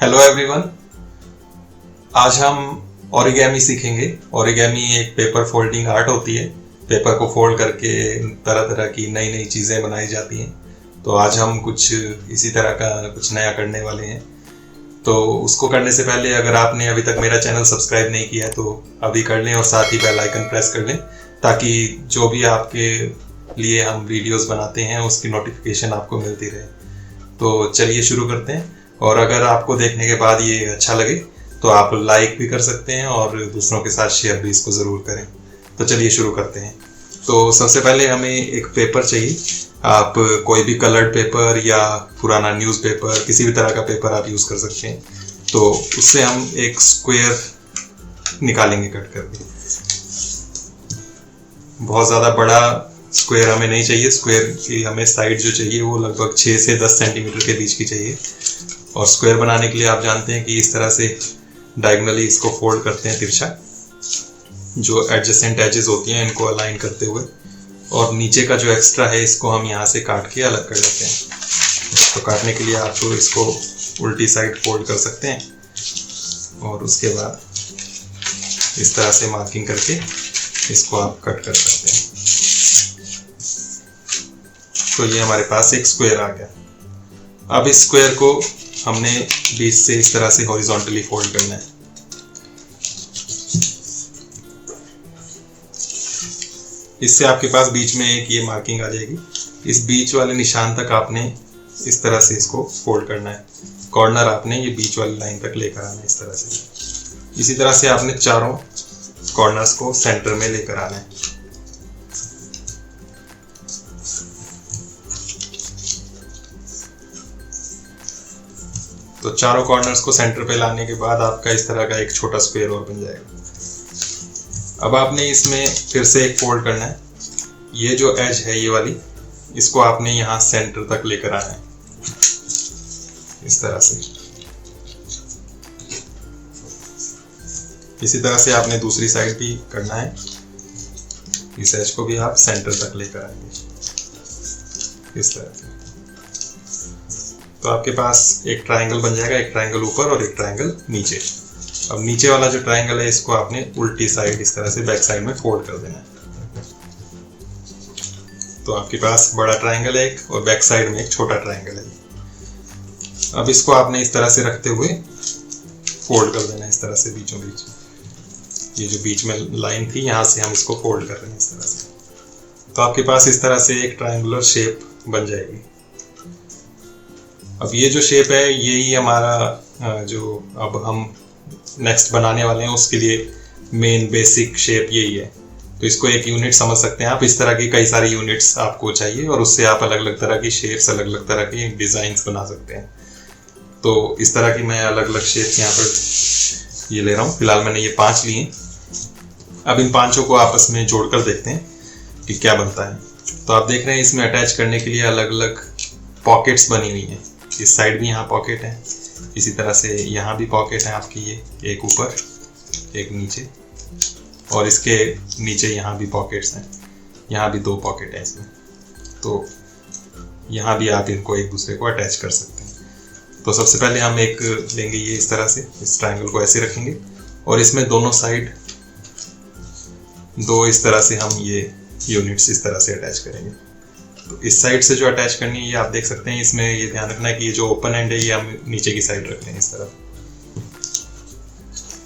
Hello everyone, आज हम origami सीखेंगे। ओरिगेमी एक पेपर फोल्डिंग आर्ट होती है। पेपर को फोल्ड करके तरह तरह की नई नई चीज़ें बनाई जाती हैं। तो आज हम कुछ इसी तरह का कुछ नया करने वाले हैं। तो उसको करने से पहले अगर आपने अभी तक मेरा चैनल सब्सक्राइब नहीं किया है तो अभी कर लें और साथ ही बेल आइकन प्रेस कर लें, ताकि जो भी आपके लिए हम वीडियोस बनाते हैं उसकी नोटिफिकेशन आपको मिलती रहे। तो चलिए शुरू करते हैं। और अगर आपको देखने के बाद ये अच्छा लगे तो आप लाइक भी कर सकते हैं और दूसरों के साथ शेयर भी इसको ज़रूर करें। तो चलिए शुरू करते हैं। तो सबसे पहले हमें एक पेपर चाहिए। आप कोई भी कलर्ड पेपर या पुराना न्यूज़पेपर, किसी भी तरह का पेपर आप यूज़ कर सकते हैं। तो उससे हम एक स्क्वायर निकालेंगे कट करके। बहुत ज़्यादा बड़ा स्क्वायर हमें नहीं चाहिए। स्क्वायर की हमें साइड जो चाहिए वो लगभग 6 से 10 सेंटीमीटर के बीच की चाहिए। और स्क्वायर बनाने के लिए आप जानते हैं कि इस तरह से डायगोनली इसको फोल्ड करते हैं तिरछा। जो एडजेसेंट एजेस होती हैं इनको अलाइन करते हुए, और नीचे का जो एक्स्ट्रा है इसको हम यहाँ से काट के अलग कर लेते हैं। तो काटने के लिए आप इसको उल्टी साइड फोल्ड कर सकते हैं और उसके बाद इस तरह से मार्किंग करके इसको आप कट कर सकते हैं। तो ये हमारे पास एक स्क्वायर आ गया। अब इस स्क्वायर को हमने बीच से इस तरह से हॉरिजॉन्टली फोल्ड करना है। इससे आपके पास बीच में एक ये मार्किंग आ जाएगी। इस बीच वाले निशान तक आपने इस तरह से इसको फोल्ड करना है। कॉर्नर आपने ये बीच वाली लाइन तक लेकर आना है इस तरह से। इसी तरह से आपने चारों कॉर्नर्स को सेंटर में लेकर आना है। तो चारों कॉर्नर्स को सेंटर पे लाने के बाद आपका इस तरह का एक छोटा स्क्वायर और बन जाएगा। अब आपने इसमें फिर से एक फोल्ड करना है। ये जो एज है ये वाली, इसको आपने यहाँ सेंटर तक लेकर आना है इस तरह से। इसी तरह से आपने दूसरी साइड भी करना है। इस एज को भी आप सेंटर तक लेकर आएंगे इस तरह से। तो आपके पास एक ट्रायंगल बन जाएगा, एक ट्रायंगल ऊपर और एक ट्रायंगल नीचे। अब नीचे वाला जो ट्रायंगल है इसको आपने उल्टी साइड इस तरह से बैक साइड में फोल्ड कर देना है। तो आपके पास बड़ा ट्रायंगल है एक और बैक साइड में एक छोटा ट्रायंगल है। अब इसको आपने इस तरह से रखते हुए फोल्ड कर देना है इस तरह से बीचों बीच। ये जो बीच में लाइन थी यहाँ से हम इसको फोल्ड कर रहे हैं इस तरह से। तो आपके पास इस तरह से एक ट्रायंगुलर शेप बन जाएगी। अब ये जो शेप है यही हमारा जो अब हम नेक्स्ट बनाने वाले हैं उसके लिए मेन बेसिक शेप यही है। तो इसको एक यूनिट समझ सकते हैं आप। इस तरह की कई सारी यूनिट्स आपको चाहिए और उससे आप अलग अलग तरह की शेप्स, अलग अलग तरह की डिज़ाइंस बना सकते हैं। तो इस तरह की मैं अलग अलग शेप्स यहाँ पर ये ले रहा हूँ। फिलहाल मैंने ये 5 लिए। अब इन 5 को आपस में जोड़कर देखते हैं कि क्या बनता है। तो आप देख रहे हैं इसमें अटैच करने के लिए अलग अलग पॉकेट्स बनी हुई हैं। इस साइड भी यहाँ पॉकेट है, इसी तरह से यहाँ भी पॉकेट है आपकी। ये एक ऊपर एक नीचे, और इसके नीचे यहाँ भी पॉकेट्स हैं। यहाँ भी 2 पॉकेट हैं इसमें। तो यहाँ भी आप इनको एक दूसरे को अटैच कर सकते हैं। तो सबसे पहले हम एक लेंगे ये इस तरह से, इस ट्रायंगल को ऐसे रखेंगे और इसमें दोनों साइड 2 इस तरह से हम ये यूनिट्स इस तरह से अटैच करेंगे। तो इस साइड से जो अटैच करनी है ये आप देख सकते हैं। इसमें ये ध्यान रखना है कि ये जो ओपन एंड है ये हम नीचे की साइड रखते हैं इस तरह।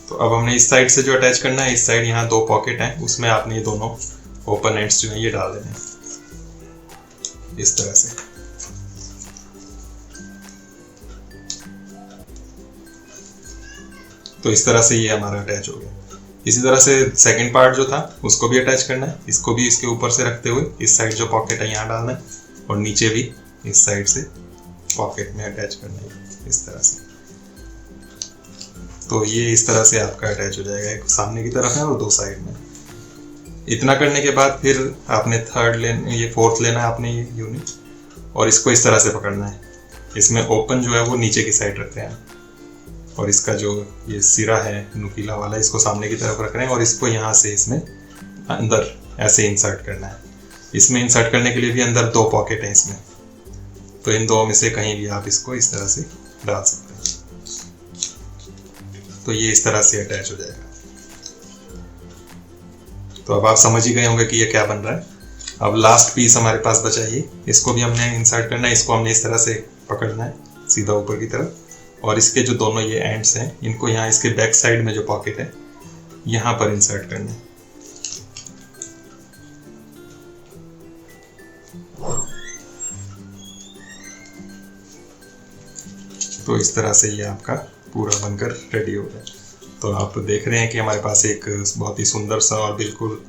तो अब हमने इस साइड से जो अटैच करना है, इस साइड यहाँ 2 पॉकेट हैं, उसमें आपने ये दोनों ओपन एंड्स जो हैं ये डाल देने हैं इस तरह से। तो इस तरह से ये हमारा अटैच हो गया। इसी तरह से सेकंड पार्ट जो था उसको भी अटैच करना है। इसको भी इसके ऊपर से रखते हुए इस साइड जो पॉकेट है यहाँ डालना है और नीचे भी इस साइड से पॉकेट में अटैच करना है इस तरह से। तो ये इस तरह से आपका अटैच हो जाएगा, एक सामने की तरफ है और 2 साइड में। इतना करने के बाद फिर आपने ये फोर्थ लेना है आपने ये यूनिट, और इसको इस तरह से पकड़ना है। इसमें ओपन जो है वो नीचे की साइड रखते हैं और इसका जो ये सिरा है नुकीला वाला, इसको सामने की तरफ रख रहे हैं और इसको यहाँ से इसमें अंदर ऐसे इंसर्ट करना है। इसमें इंसर्ट करने के लिए भी अंदर 2 पॉकेट हैं इसमें, तो इन 2 में से कहीं भी आप इसको इस तरह से डाल सकते हैं। तो ये इस तरह से अटैच हो जाएगा। तो अब आप समझ ही गए होंगे कि ये क्या बन रहा है। अब लास्ट पीस हमारे पास बचा ये, इसको भी हमने इंसर्ट करना है। इसको हमने इस तरह से पकड़ना है सीधा ऊपर की तरफ, और इसके जो दोनों ये एंड्स हैं इनको यहाँ इसके बैक साइड में जो पॉकेट है यहाँ पर इंसर्ट करना है। तो इस तरह से ये आपका पूरा बनकर रेडी हो गया। तो आप देख रहे हैं कि हमारे पास एक बहुत ही सुंदर सा और बिल्कुल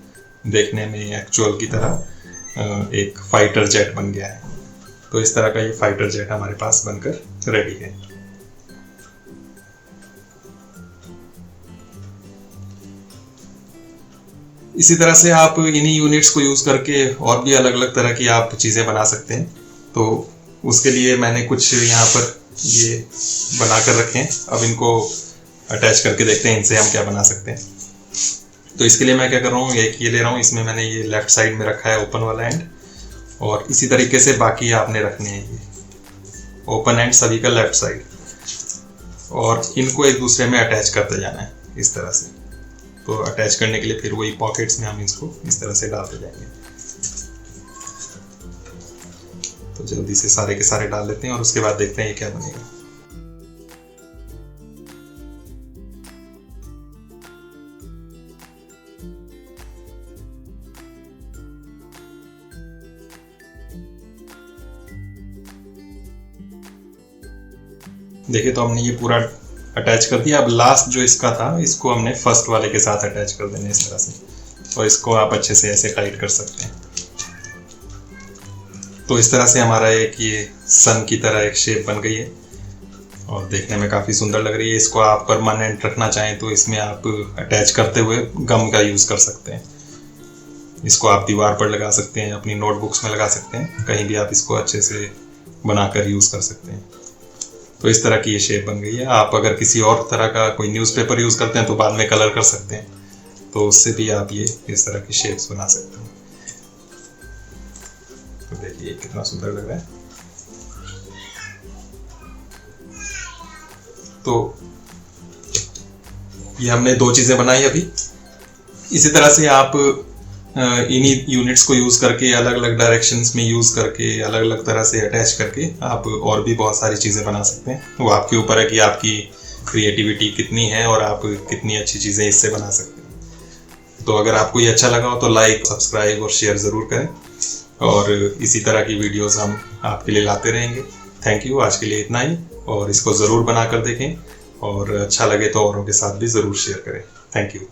देखने में एक्चुअल की तरह एक फाइटर जेट बन गया है। तो इस तरह का ये फाइटर जेट हमारे पास बनकर रेडी है। इसी तरह से आप इन्हीं यूनिट्स को यूज करके और भी अलग अलग तरह की आप चीजें बना सकते हैं। तो उसके लिए मैंने कुछ यहाँ पर ये बना कर रखे हैं। अब इनको अटैच करके देखते हैं इनसे हम क्या बना सकते हैं। तो इसके लिए मैं क्या कर रहा हूँ, एक ये ले रहा हूँ, इसमें मैंने ये लेफ्ट साइड में रखा है ओपन वाला एंड, और इसी तरीके से बाकी आपने रखने हैं ये ओपन एंड सभी का लेफ्ट साइड, और इनको एक दूसरे में अटैच करते जाना है इस तरह से। तो अटैच करने के लिए फिर वही पॉकेट्स में हम इसको इस तरह से डालते जाएंगे। तो जल्दी से सारे के सारे डाल लेते हैं और उसके बाद देखते हैं ये क्या बनेगा। देखिए तो हमने ये पूरा अटैच कर दिया। अब लास्ट जो इसका था इसको हमने फर्स्ट वाले के साथ अटैच कर देना इस तरह से, और इसको आप अच्छे से ऐसे टाइट कर सकते हैं। तो इस तरह से हमारा एक ये सन की तरह एक शेप बन गई है और देखने में काफ़ी सुंदर लग रही है। इसको आप परमानेंट रखना चाहें तो इसमें आप अटैच करते हुए गम का यूज़ कर सकते हैं। इसको आप दीवार पर लगा सकते हैं, अपनी नोटबुक्स में लगा सकते हैं, कहीं भी आप इसको अच्छे से बनाकर यूज़ कर सकते हैं। तो इस तरह की ये शेप बन गई है। आप अगर किसी और तरह का कोई न्यूज़पेपर यूज़ करते हैं तो बाद में कलर कर सकते हैं, तो उससे भी आप ये इस तरह की शेप्स बना सकते हैं। तो देखिए कितना सुंदर लग रहा है। तो ये हमने दो चीज़ें बनाई अभी। इसी तरह से आप इन्हीं यूनिट्स को यूज़ करके अलग अलग डायरेक्शंस में यूज़ करके अलग अलग तरह से अटैच करके आप और भी बहुत सारी चीज़ें बना सकते हैं। वो आपके ऊपर है कि आपकी क्रिएटिविटी कितनी है और आप कितनी अच्छी चीज़ें इससे बना सकते हैं। तो अगर आपको ये अच्छा लगा हो तो लाइक, सब्सक्राइब और शेयर ज़रूर करें, और इसी तरह की वीडियोस हम आपके लिए लाते रहेंगे। थैंक यू, आज के लिए इतना ही, और इसको ज़रूर बना कर देखें, और अच्छा लगे तो औरों के साथ भी ज़रूर शेयर करें। Thank you.